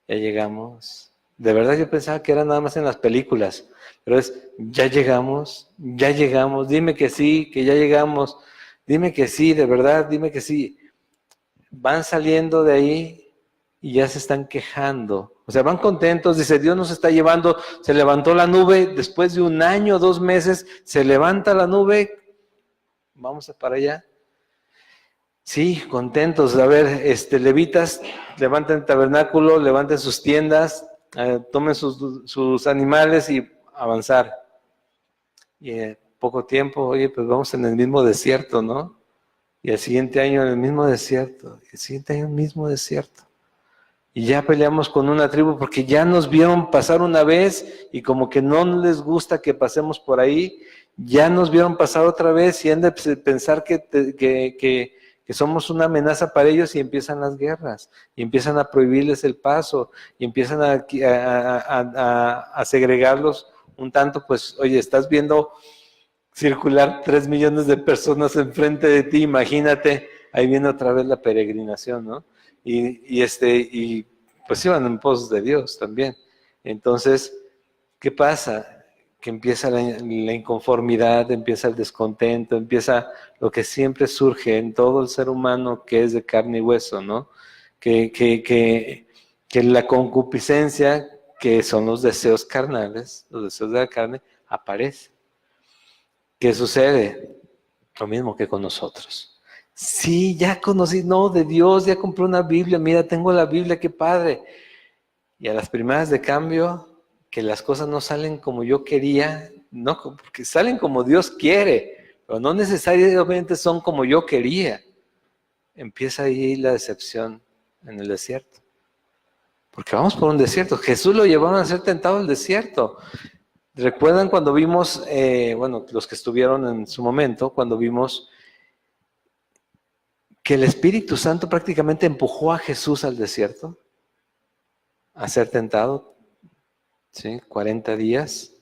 Ya llegamos. De verdad yo pensaba que era nada más en las películas, pero ya llegamos, dime que sí, que ya llegamos, dime que sí, de verdad, dime que sí. Van saliendo de ahí y ya se están quejando. O sea, van contentos, dice, Dios nos está llevando, se levantó la nube, después de 1 año, 2 meses, se levanta la nube, vamos para allá. Sí, contentos. A ver, levitas, levanten el tabernáculo, levanten sus tiendas, tomen sus animales y avanzar. Y en poco tiempo, oye, pues vamos en el mismo desierto, ¿no? Y el siguiente año en el mismo desierto, y el siguiente año en el mismo desierto. Y ya peleamos con una tribu porque ya nos vieron pasar una vez y como que no les gusta que pasemos por ahí, ya nos vieron pasar otra vez y han de pensar que somos una amenaza para ellos, y empiezan las guerras, y empiezan a prohibirles el paso, y empiezan a segregarlos un tanto. Pues, oye, estás viendo circular 3 millones de personas enfrente de ti, imagínate, ahí viene otra vez la peregrinación, ¿no? Y pues iban en pos de Dios también. Entonces, ¿qué pasa? que empieza la inconformidad, empieza el descontento, empieza lo que siempre surge en todo el ser humano que es de carne y hueso, ¿no? Que la concupiscencia, que son los deseos carnales, los deseos de la carne, aparece. ¿Qué sucede? Lo mismo que con nosotros. Sí, ya conocí, no, de Dios, ya compré una Biblia, mira, tengo la Biblia, qué padre. Y a las primeras de cambio, que las cosas no salen como yo quería, no, porque salen como Dios quiere, pero no necesariamente son como yo quería. Empieza ahí la decepción en el desierto. Porque vamos por un desierto. Jesús lo llevaron a ser tentado al desierto. ¿Recuerdan cuando vimos, bueno, los que estuvieron en su momento, cuando vimos que el Espíritu Santo prácticamente empujó a Jesús al desierto a ser tentado? ¿Sí? 40 días.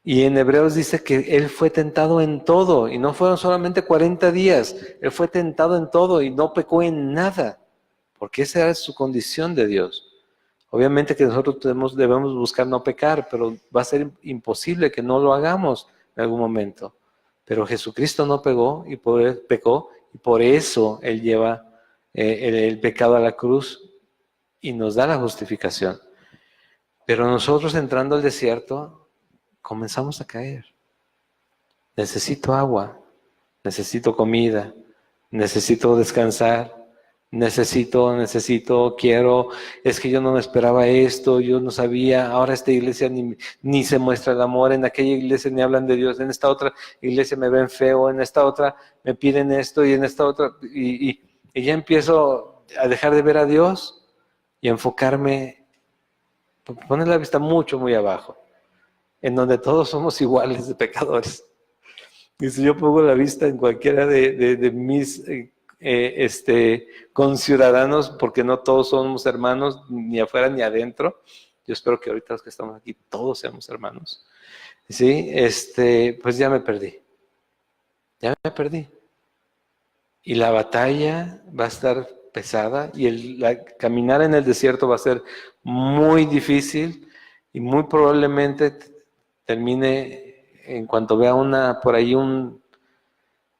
Y en Hebreos dice que Él fue tentado en todo, y no fueron solamente 40 días, Él fue tentado en todo y no pecó en nada, porque esa era su condición de Dios. Obviamente que nosotros debemos buscar no pecar, pero va a ser imposible que no lo hagamos en algún momento. Pero Jesucristo no pecó, y por eso Él lleva el pecado a la cruz y nos da la justificación. Pero nosotros entrando al desierto, comenzamos a caer. Necesito agua, necesito comida, necesito descansar, quiero, es que yo no me esperaba esto, yo no sabía, ahora esta iglesia ni se muestra el amor, en aquella iglesia ni hablan de Dios, en esta otra iglesia me ven feo, en esta otra me piden esto y en esta otra, y ya empiezo a dejar de ver a Dios y a enfocarme, poner la vista muy abajo, en donde todos somos iguales de pecadores. Y si yo pongo la vista en cualquiera de mis conciudadanos, porque no todos somos hermanos, ni afuera ni adentro, yo espero que ahorita los que estamos aquí todos seamos hermanos, ¿sí? Pues ya me perdí. Y la batalla va a estar pesada y caminar en el desierto va a ser muy difícil y muy probablemente termine en cuanto vea por ahí un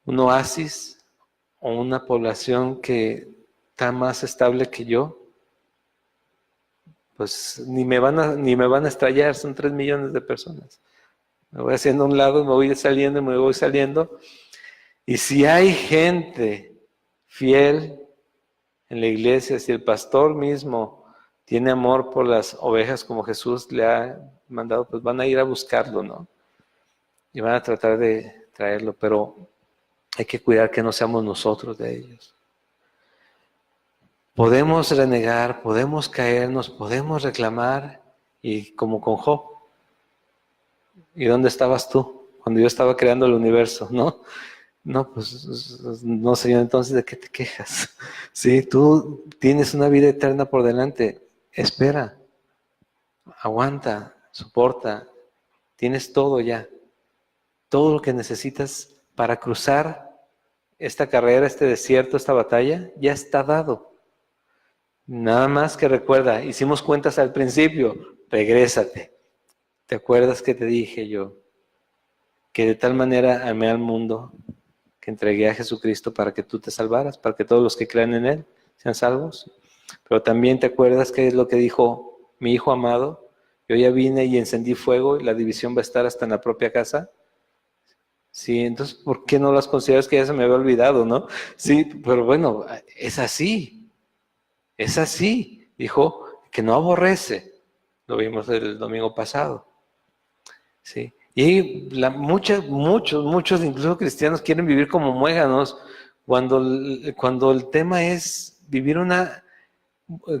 oasis o una población que está más estable que yo, pues ni me van a estrellar, son 3 millones de personas. Me voy haciendo a un lado, me voy saliendo. Y si hay gente fiel en la iglesia, si el pastor mismo tiene amor por las ovejas como Jesús le ha mandado, pues van a ir a buscarlo, ¿no? Y van a tratar de traerlo, pero hay que cuidar que no seamos nosotros de ellos. Podemos renegar, podemos caernos, podemos reclamar, y como con Job. ¿Y dónde estabas tú cuando yo estaba creando el universo? No, pues no, Señor, entonces ¿de qué te quejas? Sí, tú tienes una vida eterna por delante. Espera, aguanta, soporta. Tienes todo ya. Todo lo que necesitas para cruzar esta carrera, este desierto, esta batalla, ya está dado. Nada más que recuerda, hicimos cuentas al principio, regrésate. ¿Te acuerdas que te dije yo? Que de tal manera amé al mundo, que entregué a Jesucristo para que tú te salvaras, para que todos los que crean en Él sean salvos. Pero también te acuerdas que es lo que dijo mi hijo amado, yo ya vine y encendí fuego y la división va a estar hasta en la propia casa. Sí, entonces, ¿por qué no las consideras que ya se me había olvidado, no? Sí, pero bueno, es así, dijo que no aborrece, lo vimos el domingo pasado, sí. Y muchos, incluso cristianos, quieren vivir como muéganos cuando el tema es vivir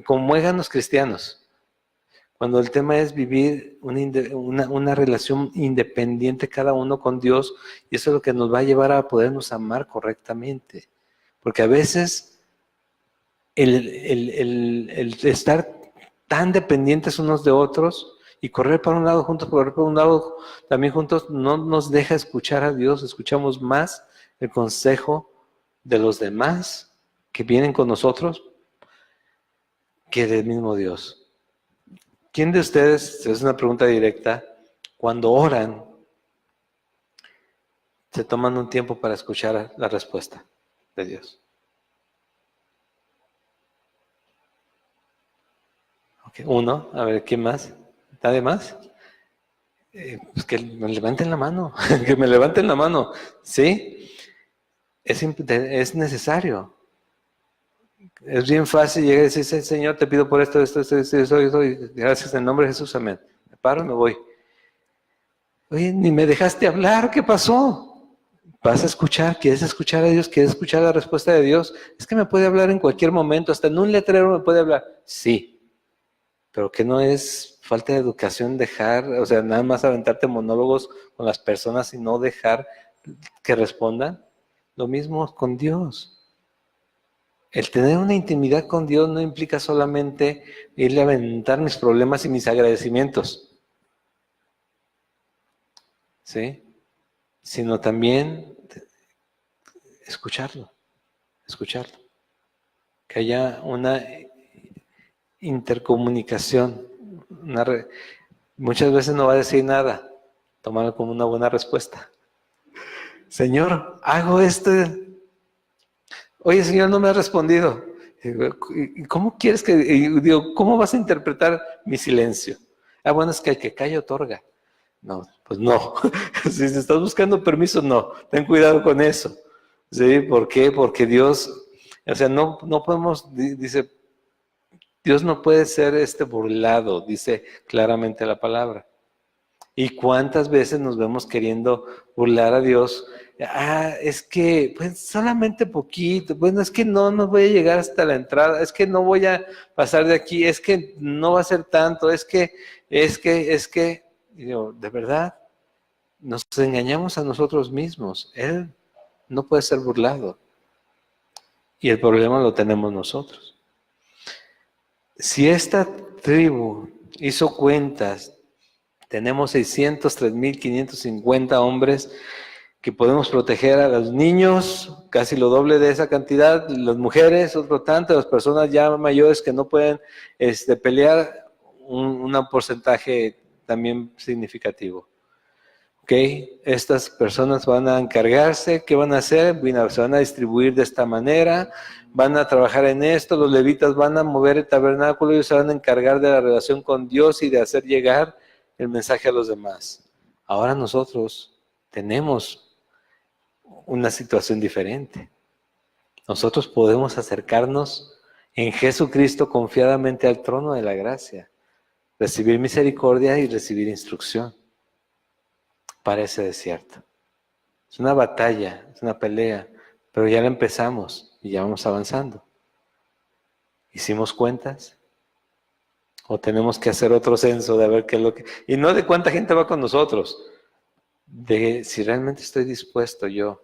como muéganos cristianos. Cuando el tema es vivir una relación independiente cada uno con Dios, y eso es lo que nos va a llevar a podernos amar correctamente. Porque a veces el estar tan dependientes unos de otros y correr para un lado juntos, correr para un lado también juntos, no nos deja escuchar a Dios, escuchamos más el consejo de los demás que vienen con nosotros que del mismo Dios. ¿Quién de ustedes, es una pregunta directa, cuando oran, se toman un tiempo para escuchar la respuesta de Dios. Okay, uno, a ver, ¿quién más? ¿Nadie más? Pues que me levanten la mano, que me levanten la mano, ¿sí? Es necesario. Es bien fácil llegar y decir, Señor, te pido por esto, y gracias en el nombre de Jesús, amén. Me paro y me voy. Oye, ni me dejaste hablar, ¿qué pasó? Vas a escuchar, quieres escuchar a Dios, quieres escuchar la respuesta de Dios. Es que me puede hablar en cualquier momento, hasta en un letrero me puede hablar. Sí, pero que no es falta de educación dejar, o sea, nada más aventarte monólogos con las personas y no dejar que respondan. Lo mismo con Dios. El tener una intimidad con Dios no implica solamente irle a aventar mis problemas y mis agradecimientos, ¿sí? Sino también escucharlo. Que haya una intercomunicación. Muchas veces no va a decir nada, tomarlo como una buena respuesta. Señor, hago esto. Oye, Señor, no me ha respondido. ¿Y cómo quieres que, digo, cómo vas a interpretar mi silencio? Ah, bueno, es que el que calla otorga. No, pues no. Si estás buscando permiso, no. Ten cuidado con eso. ¿Sí? ¿Por qué? Porque Dios, o sea, no podemos, dice, Dios no puede ser burlado, dice claramente la palabra. ¿Y cuántas veces nos vemos queriendo burlar a Dios? Ah, es que, pues solamente poquito, bueno, es que no voy a llegar hasta la entrada, es que no voy a pasar de aquí, es que no va a ser tanto, es que, y digo, de verdad, nos engañamos a nosotros mismos. Él no puede ser burlado. Y el problema lo tenemos nosotros. Si esta tribu hizo cuentas, tenemos 603,550 hombres que podemos proteger a los niños, casi lo doble de esa cantidad, las mujeres, otro tanto, las personas ya mayores que no pueden pelear, un porcentaje también significativo. ¿Ok? Estas personas van a encargarse, ¿qué van a hacer? Bueno, se van a distribuir de esta manera, van a trabajar en esto, los levitas van a mover el tabernáculo, ellos se van a encargar de la relación con Dios y de hacer llegar el mensaje a los demás. Ahora nosotros tenemos una situación diferente. Nosotros podemos acercarnos en Jesucristo confiadamente al trono de la gracia, recibir misericordia y recibir instrucción para ese desierto. Es una batalla, es una pelea, pero ya la empezamos y ya vamos avanzando. ¿Hicimos cuentas? ¿O tenemos que hacer otro censo de ver qué es lo que... Y no de cuánta gente va con nosotros, de si realmente estoy dispuesto yo,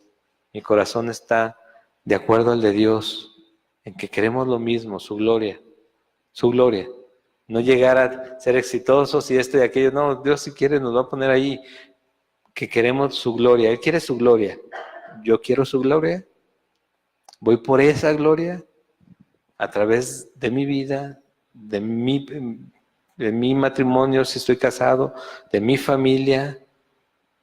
mi corazón está de acuerdo al de Dios, en que queremos lo mismo, su gloria. No llegar a ser exitosos y esto y aquello, no, Dios si quiere nos va a poner ahí, que queremos su gloria, Él quiere su gloria, yo quiero su gloria, voy por esa gloria a través de mi vida, de mi matrimonio si estoy casado, de mi familia,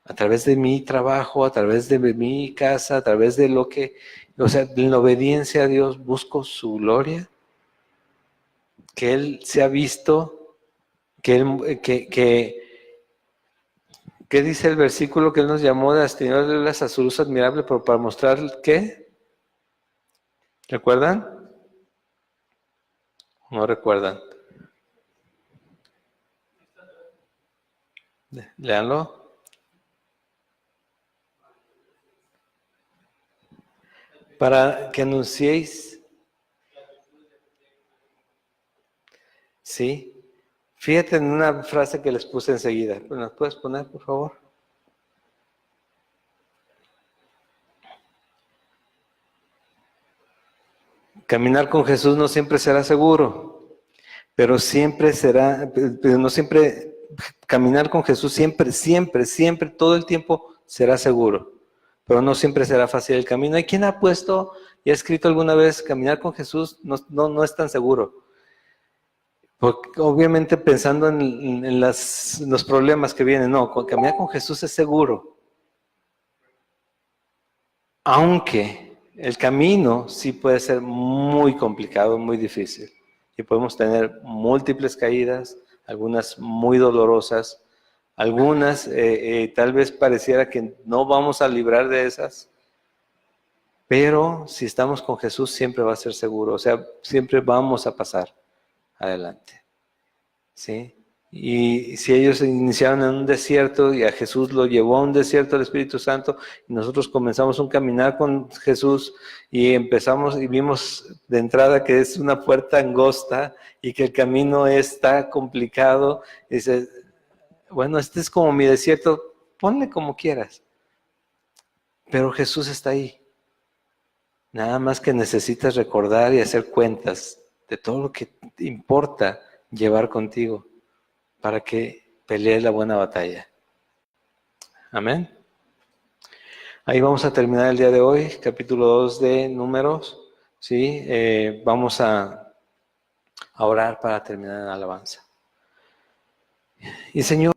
a través de mi trabajo, a través de mi casa, a través de lo que, o sea, en la obediencia a Dios busco su gloria, que Él se ha visto, ¿qué dice el versículo que Él nos llamó de las tinieblas a su luz admirable, pero para mostrar qué? ¿Recuerdan? ¿No recuerdan? Léanlo. Para que anunciéis. Sí. Fíjate en una frase que les puse enseguida. ¿Nos puedes poner, por favor? Caminar con Jesús no siempre será seguro, pero no siempre, caminar con Jesús siempre, todo el tiempo será seguro, pero no siempre será fácil el camino. ¿Hay quien ha puesto y ha escrito alguna vez, caminar con Jesús no es tan seguro? Porque obviamente pensando en los problemas que vienen, no, caminar con Jesús es seguro. Aunque el camino sí puede ser muy complicado, muy difícil. Y podemos tener múltiples caídas, algunas muy dolorosas, algunas tal vez pareciera que no vamos a librar de esas, pero si estamos con Jesús siempre va a ser seguro, o sea, siempre vamos a pasar adelante. ¿Sí? Y si ellos iniciaron en un desierto y a Jesús lo llevó a un desierto el Espíritu Santo, y nosotros comenzamos un caminar con Jesús y empezamos y vimos de entrada que es una puerta angosta y que el camino está complicado, y dice, bueno, este es como mi desierto, ponle como quieras, pero Jesús está ahí. Nada más que necesitas recordar y hacer cuentas de todo lo que te importa llevar contigo para que pelees la buena batalla. Amén. Ahí vamos a terminar el día de hoy, capítulo 2 de Números. ¿Sí? Vamos a orar para terminar en alabanza. Y Señor,